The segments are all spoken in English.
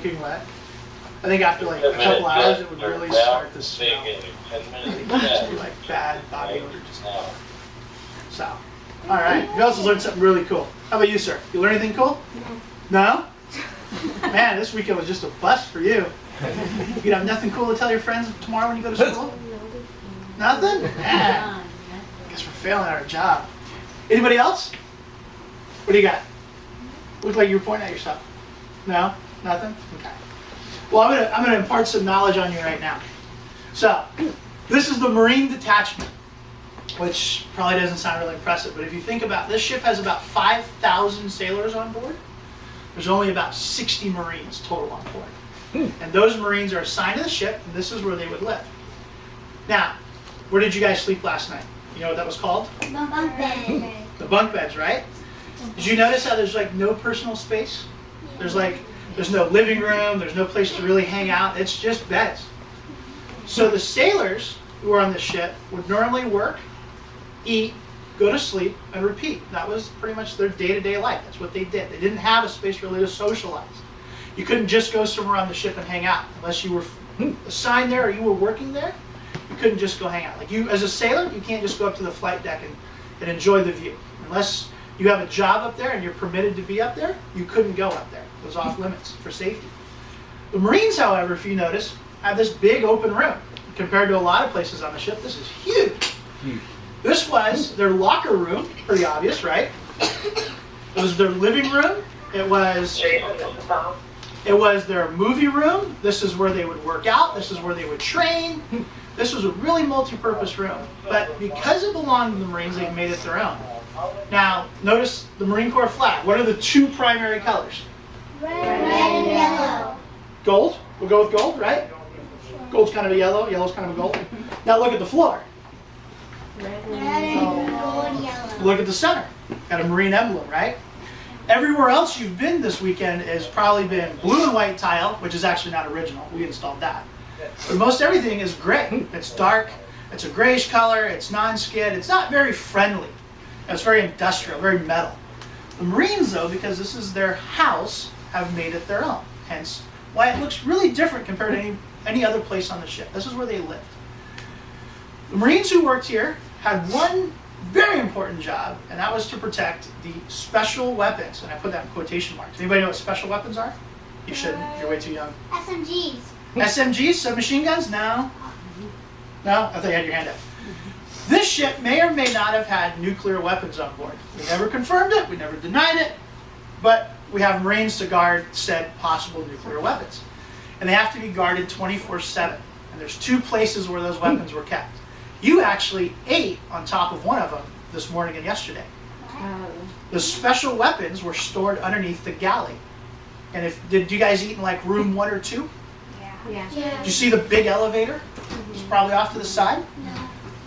soaking wet. I think after like a couple hours, it would really start to smell. Just be like bad body odor just now. So, all right. You also learned something really cool. How about you, sir? You learn anything cool? No. Man, this weekend was just a bust for you. You have nothing cool to tell your friends tomorrow when you go to school? Nothing? Man. I guess we're failing at our job. Anybody else? What do you got? Looks like you were pointing at yourself. No? Nothing? Okay. Well, I'm gonna impart some knowledge on you right now. So, this is the Marine Detachment, which probably doesn't sound really impressive, but if you think about this ship has about 5,000 sailors on board. There's only about 60 Marines total on board. And those Marines are assigned to the ship, and this is where they would live. Now, where did you guys sleep last night? You know what that was called? The bunk bed. The bunk beds, right? Did you notice how there's like no personal space? There's no living room, there's no place to really hang out, it's just beds. So the sailors who were on the ship would normally work, eat, go to sleep, and repeat. That was pretty much their day-to-day life. That's what they did. They didn't have a space really to socialize. You couldn't just go somewhere on the ship and hang out. Unless you were assigned there or you were working there, you couldn't just go hang out. Like you, as a sailor, you can't just go up to the flight deck and enjoy the view. Unless you have a job up there and you're permitted to be up there, you couldn't go up there. It was off limits for safety. The Marines, however, if you notice, have this big open room. Compared to a lot of places on the ship, this is huge. This was their locker room, pretty obvious, right? It was their living room. It was their movie room. This is where they would work out. This is where they would train. This was a really multi-purpose room. But because it belonged to the Marines, they made it their own. Now, notice the Marine Corps flag. What are the two primary colors? Red and yellow. Gold. We'll go with gold, right? Gold's kind of a yellow. Yellow's kind of a gold. Now look at the floor. Red and gold, yellow. Look at the center. Got a Marine emblem, right? Everywhere else you've been this weekend has probably been blue and white tile, which is actually not original. We installed that. But most everything is gray. It's dark. It's a grayish color. It's non-skid. It's not very friendly. It's very industrial, very metal. The Marines, though, because this is their house, have made it their own. Hence why it looks really different compared to any other place on the ship. This is where they lived. The Marines who worked here had one very important job, and that was to protect the special weapons. And I put that in quotation marks. Anybody know what special weapons are? You shouldn't. You're way too young. SMGs. SMGs? Submachine guns? No. No? I thought you had your hand up. This ship may or may not have had nuclear weapons on board. We never confirmed it. We never denied it. But we have Marines to guard said possible nuclear weapons. And they have to be guarded 24/7. And there's two places where those weapons were kept. You actually ate on top of one of them this morning and yesterday. The special weapons were stored underneath the galley. And did you guys eat in like room 1 or 2? Yeah. Did you see the big elevator? It's probably off to the side.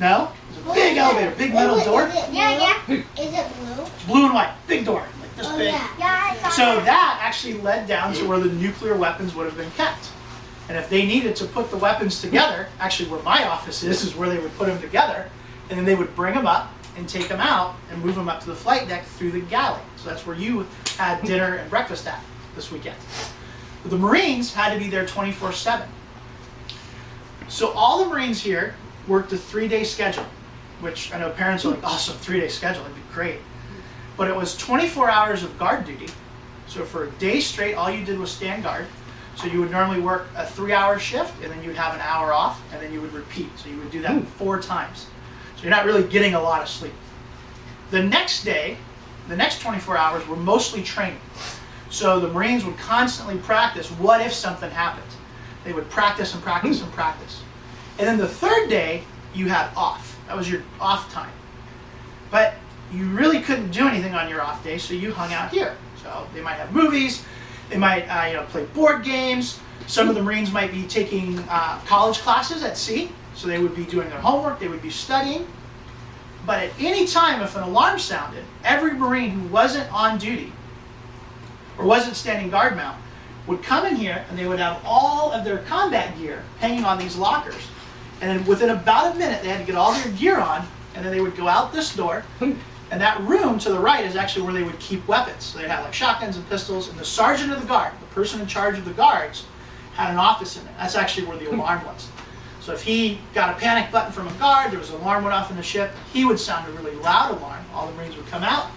No? It's a big elevator, big metal door. Yeah. Is it blue? It's blue and white, big door, like this big. Yeah, I saw So that. that actually led down to where the nuclear weapons would have been kept. And if they needed to put the weapons together, actually where my office is where they would put them together, and then they would bring them up and take them out and move them up to the flight deck through the galley. So that's where you had dinner and breakfast at this weekend. But the Marines had to be there 24/7. So all the Marines here worked a 3-day schedule, which I know parents are like, awesome, 3-day schedule, that'd be great. But it was 24 hours of guard duty. So for a day straight, all you did was stand guard. So you would normally work a 3-hour shift, and then you'd have an hour off, and then you would repeat. So you would do that 4 times. So you're not really getting a lot of sleep. The next day, the next 24 hours were mostly training. So the Marines would constantly practice, what if something happened? They would practice and practice and practice. And then the third day, you had off. That was your off time. But you really couldn't do anything on your off day, so you hung out here. So they might have movies, they might play board games. Some of the Marines might be taking college classes at sea, so they would be doing their homework, they would be studying. But at any time, if an alarm sounded, every Marine who wasn't on duty or wasn't standing guard mount would come in here, and they would have all of their combat gear hanging on these lockers. And then within about a minute, they had to get all their gear on, and then they would go out this door, And that room to the right is actually where they would keep weapons. So they'd have like shotguns and pistols, and the sergeant of the guard, the person in charge of the guards, had an office in it. That's actually where the alarm was. So if he got a panic button from a guard, there was an alarm went off in the ship, he would sound a really loud alarm. All the Marines would come out,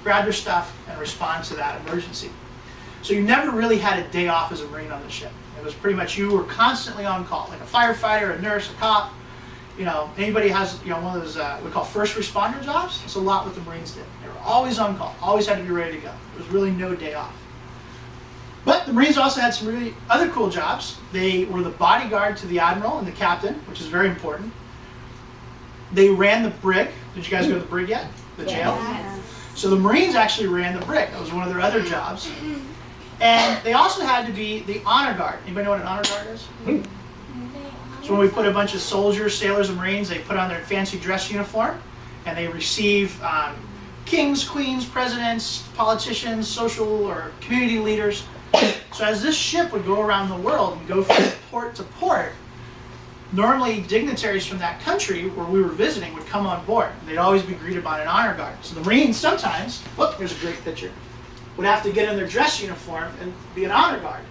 grab their stuff, and respond to that emergency. So you never really had a day off as a Marine on the ship. It was pretty much you were constantly on call, like a firefighter, a nurse, a cop. You know, anybody has, you know, one of those we call first responder jobs. That's a lot what the Marines did. They were always on call, always had to be ready to go. There was really no day off. But the Marines also had some really other cool jobs. They were the bodyguard to the admiral and the captain, which is very important. They ran the brig. Did you guys go to the brig yet? The jail? Yes. So the Marines actually ran the brig. That was one of their other jobs. And they also had to be the honor guard. Anybody know what an honor guard is? So when we put a bunch of soldiers, sailors, and Marines, they put on their fancy dress uniform, and they receive kings, queens, presidents, politicians, social or community leaders. So as this ship would go around the world and go from port to port, normally dignitaries from that country where we were visiting would come on board. They'd always be greeted by an honor guard. So the Marines sometimes, look, here's a great picture, would have to get in their dress uniform and be an honor guard.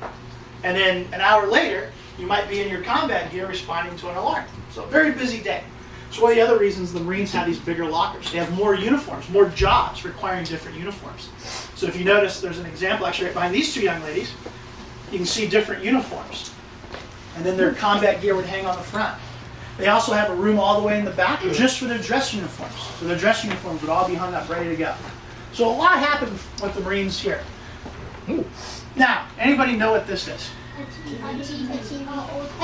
And then an hour later, you might be in your combat gear responding to an alarm. So a very busy day. So one of the other reasons the Marines have these bigger lockers. They have more uniforms, more jobs requiring different uniforms. So if you notice, there's an example actually right behind these two young ladies. You can see different uniforms. And then their combat gear would hang on the front. They also have a room all the way in the back just for their dress uniforms. So their dress uniforms would all be hung up ready to go. So a lot happened with the Marines here. Now, anybody know what this is? A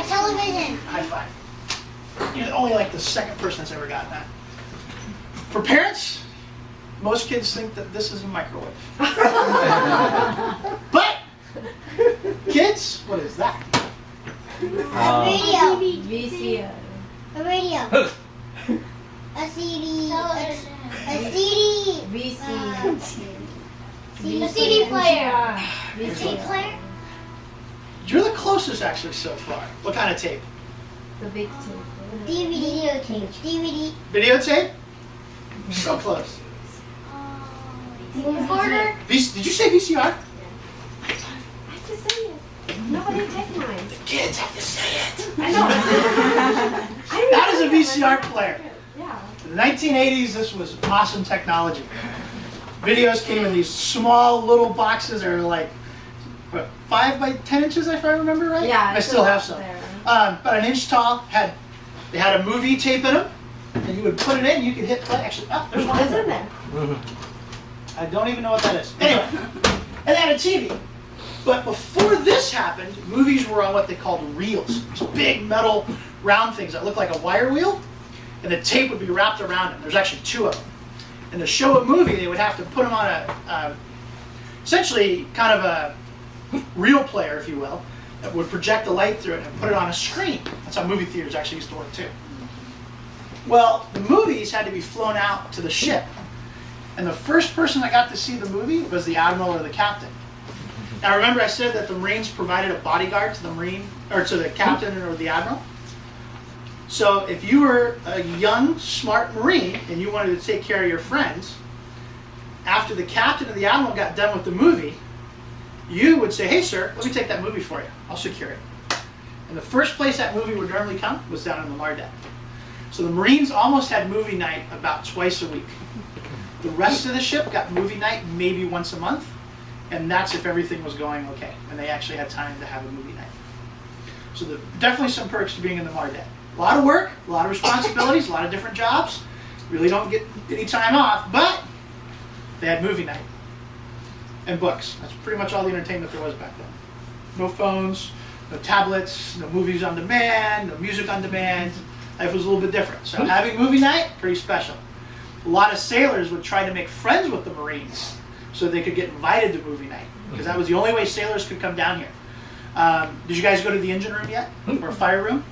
television. High five. You're only like the second person that's ever gotten that. For parents, most kids think that this is a microwave. But, kids, what is that? A radio. VCR. A radio. A CD. A CD. VCR. A CD player. VCR. CD player. You're the closest actually so far. What kind of tape? The big tape. DVD tape. DVD. Videotape? So close. Recorder. Did you say VCR? I have to say it. Nobody take mine. Kids have to say it. I know. That is a VCR player. Yeah. In the 1980s, this was awesome technology. Videos came in these small little boxes that are like, what, 5 by 10 inches, if I remember right? Yeah. I still have some. There. About an inch tall. They had a movie tape in them, and you would put it in. You could hit play. Actually, there's one What's in there? I don't even know what that is. Anyway, and they had a TV. But before this happened, movies were on what they called reels. These big metal round things that look like a wire wheel, and the tape would be wrapped around them. There's actually 2 of them. And to show a movie, they would have to put them on essentially kind of a reel player, if you will, that would project the light through it and put it on a screen. That's how movie theaters actually used to work too. Well, the movies had to be flown out to the ship. And the first person that got to see the movie was the admiral or the captain. Now remember I said that the Marines provided a bodyguard to the Marine, or to the captain or the admiral? So if you were a young, smart Marine and you wanted to take care of your friends, after the captain or the admiral got done with the movie, you would say, hey sir, let me take that movie for you. I'll secure it. And the first place that movie would normally come was down in the MARDET. So the Marines almost had movie night about twice a week. The rest of the ship got movie night maybe once a month, and that's if everything was going okay, and they actually had time to have a movie night. So definitely some perks to being in the MARDET. A lot of work, a lot of responsibilities, a lot of different jobs. Really don't get any time off, but they had movie night. And books. That's pretty much all the entertainment there was back then. No phones, no tablets, no movies on demand, no music on demand. Life was a little bit different. So having movie night, pretty special. A lot of sailors would try to make friends with the Marines so they could get invited to movie night, because that was the only way sailors could come down here. Did you guys go to the engine room yet? Or fire room?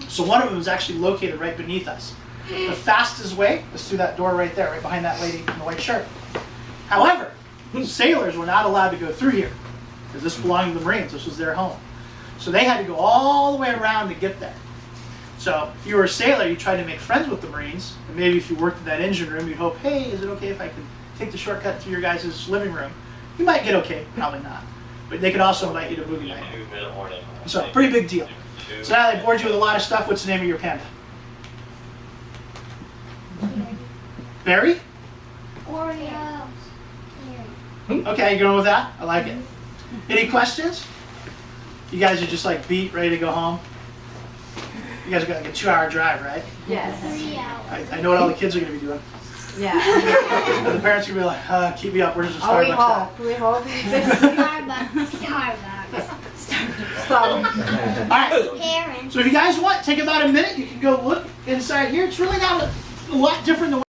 So one of them is actually located right beneath us. The fastest way is through that door right there, right behind that lady in the white shirt. However, sailors were not allowed to go through here, because this belonged to the Marines. This was their home. So they had to go all the way around to get there. So if you were a sailor, you tried to make friends with the Marines, and maybe if you worked in that engine room, you'd hope, hey, is it okay if I could take the shortcut to your guys' living room? You might get okay, probably not. But they could also invite you to movie night. So, pretty big deal. So now they bored you with a lot of stuff. What's the name of your panda? Barry? Oreo. Okay, you going with that? I like it. Any questions? You guys are just like beat, ready to go home? You guys got like a 2-hour drive, right? Yes. 3 hours. I know what all the kids are going to be doing. Yeah. And the parents are going to be like, keep me up, where's the Are we Starbucks home? at? We home? Starbucks. Stop. All right. Parents. So if you guys want, take about a minute. You can go look inside here. It's really not a lot different than